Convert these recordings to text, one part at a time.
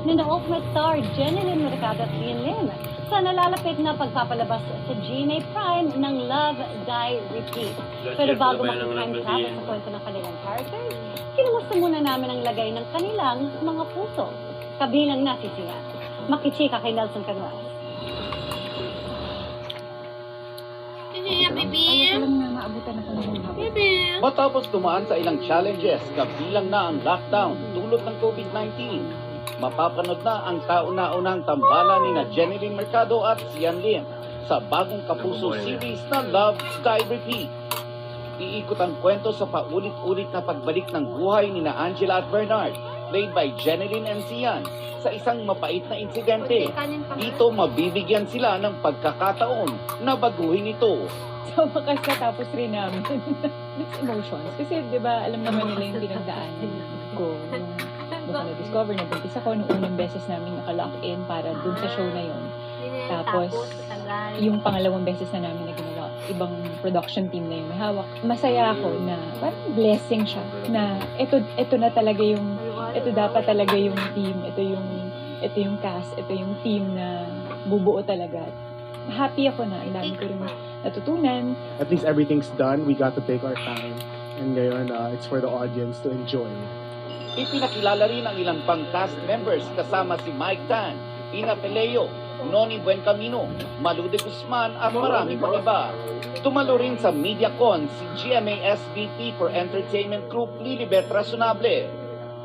ni na Ultimate Star Jeneline Mercado at Lian Lim sa nalalapit na pagpapalabas sa GMA Prime ng Love, Die, Repeat. Pero bago mag-time travel sa kwento ng kanilang characters, kinumusta muna namin ang lagay ng kanilang mga puso. Kabilang na si Sian. Makichika kay Nelson Canuas. Matapos tumaan sa ilang challenges, kabilang na ang lockdown dulot ng COVID-19, mapapanood na ang kauna-unang tambalan ni na Jeneline Mercado at Sian Lim sa bagong kapuso series na Love, Die, Repeat. Iikot ang kwento sa paulit-ulit na pagbalik ng buhay ni na Angela at Bernard, played by Jeneline and Sian, sa isang mapait na insidente. Dito mabibigyan sila ng pagkakataon na baguhin ito. So, wakas natapos rin namin mixed emotions. Kasi, di ba, alam naman nila yung pinagdaanan ko. Nung na-discover, nabuntis ako nung unang beses namin naka-lock in para dun sa show na yun. Tapos, yung pangalawang beses na namin na ginawa, ibang production team na yung may hawak. Masaya ako na parang blessing siya na ito na talaga yung, ito dapat talaga yung team, ito yung cast, ito yung team na bubuo talaga. Happy ako na, ang dami ko rin natutunan. At least everything's done. We got to take our time. And ngayon, it's for the audience to enjoy. Ipinakilala rin ang ilang pang cast members kasama si Mike Tan, Ina Peleo, Noni Buencamino, Malu de Guzman at marami pang iba. Tumalo rin sa MediaCon si GMA SVP for Entertainment Group Lilibet Rasunable.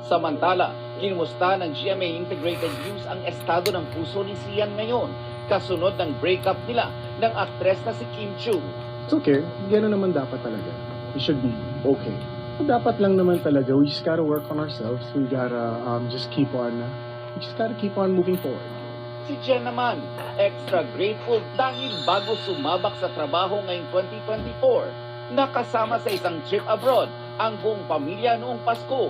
Samantala, kinumusta ng GMA Integrated News ang estado ng puso ni Sian ngayon kasunod ng breakup nila ng aktres na si Kim Chu. It's okay. Gano'n naman dapat talaga. We should be okay. Dapat lang naman talaga, we just gotta work on ourselves. We gotta just keep on moving forward. Si Jen naman, extra grateful dahil bago sumabak sa trabaho ngayong 2024, nakasama sa isang trip abroad ang buong pamilya noong Pasko.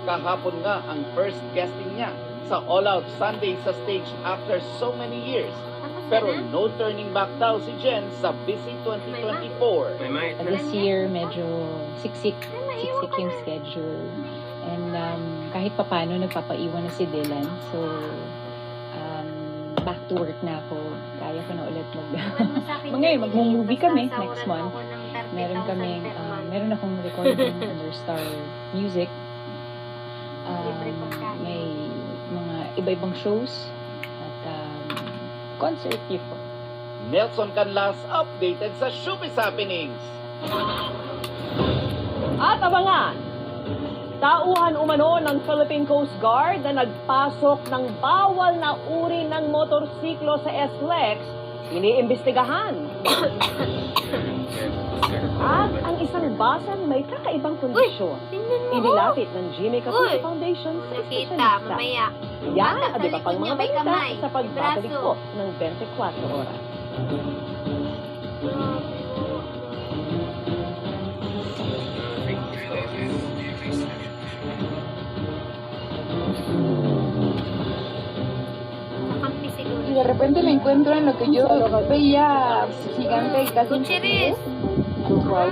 Kahapon nga ang first guesting niya sa All Out Sunday sa stage after so many years. Pero no turning back daw si Jen sa busy 2024. This year, medyo siksik yung schedule. And kahit papano, nagpapaiwan na si Dylan. So, back to work na ako. Kaya ko na ulit ngayon, mag-movie kami next month. Meron akong recording under Star Music. May mga iba-ibang shows at concert yun po. Nelson Canlas updated sa Showbiz Happenings. At abangan, tauhan umano ng Philippine Coast Guard na nagpasok ng bawal na uri ng motorsiklo sa SLEX, iniimbestigahan. At ang isang basang may kakaibang kondisyon, inilapit ng GMA Kapuso Foundation sa espesyalista. Yan at iba pang mga balita sa pagbabalik po ng 24 oras. Y de repente me encuentro en lo que yo veía gigante y casi Gutierrez. wow.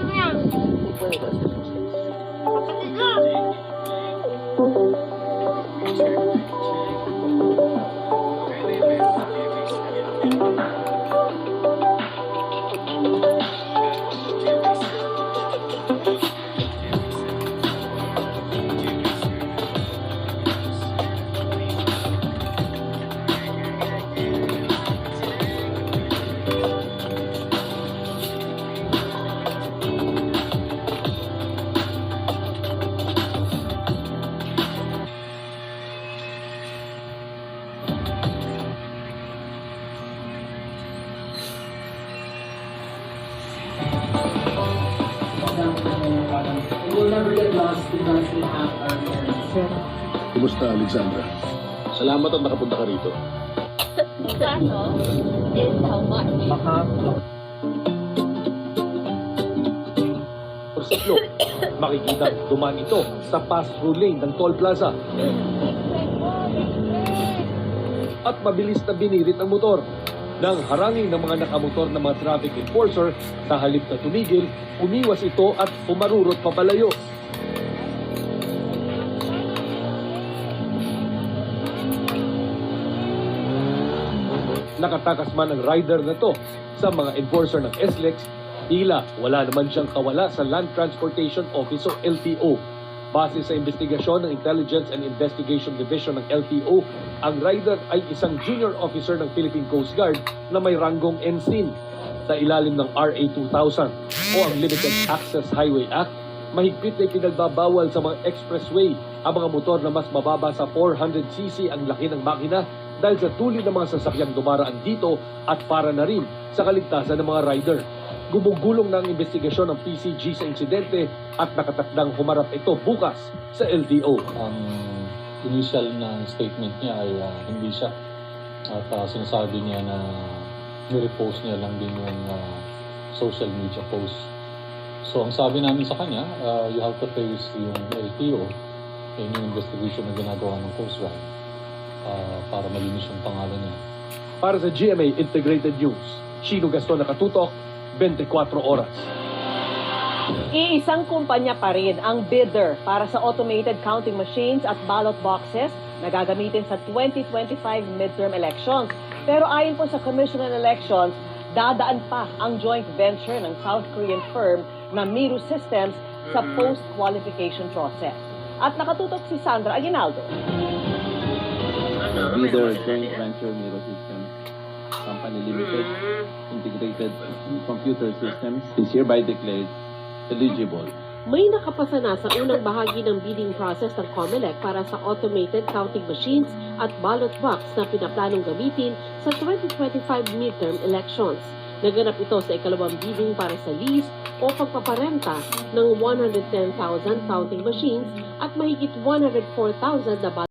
We will never get lost because we have our parents. Kumusta, Alexandra? Salamat at nakapunta ka rito. Kano is how much? Motorsiklo. Makikita dumaan ito sa pass-through lane ng Toll Plaza. At mabilis na binirit ang motor. Nang harangin ng mga nakamotor na mga traffic enforcer, sa halip na tumigil, umiwas ito at pumarurot papalayo. Nakatakas man ang rider na to sa mga enforcer ng SLEX, tila wala naman siyang kawala sa Land Transportation Office o LTO. Base sa investigasyon ng Intelligence and Investigation Division ng LTO, ang rider ay isang junior officer ng Philippine Coast Guard na may ranggong ensign. Sa ilalim ng RA 2000 o ang Limited Access Highway Act, mahigpit na ipinagbabawal sa mga expressway ang mga motor na mas mababa sa 400cc ang laki ng makina dahil sa tuli ng mga sasakyang dumaraan dito at para na rin sa kaligtasan ng mga rider. Gumugulong na ang investigasyon ng PCG sa insidente at nakatakdang humarap ito bukas sa LTO. Ang initial na statement niya ay hindi siya at sinasabi niya na ni-repost niya lang din yung social media post. So ang sabi namin sa kanya, you have to face yung LTO yung investigation na ginagawa ng Coast Guard para malinis yung pangalan niya. Para sa GMA Integrated News, Chino Gaston nakatutok, 24 oras. Iisang kumpanya pa rin ang bidder para sa automated counting machines at ballot boxes na gagamitin sa 2025 midterm elections. Pero ayon po sa Commission on Elections, dadaan pa ang joint venture ng South Korean firm na Miru Systems sa post-qualification process. At nakatutok si Sandra Aguinaldo. Bidder joint venture Miro Systems Company Limited Integrated Computer Systems is hereby declared eligible. May nakapasa na sa unang bahagi ng bidding process ng COMELEC para sa automated counting machines at ballot box na pinaplanong gamitin sa 2025 midterm elections. Naganap ito sa ikalawang bidding para sa lease o pagpaparenta ng 110,000 counting machines at mahigit 104,000 na ballot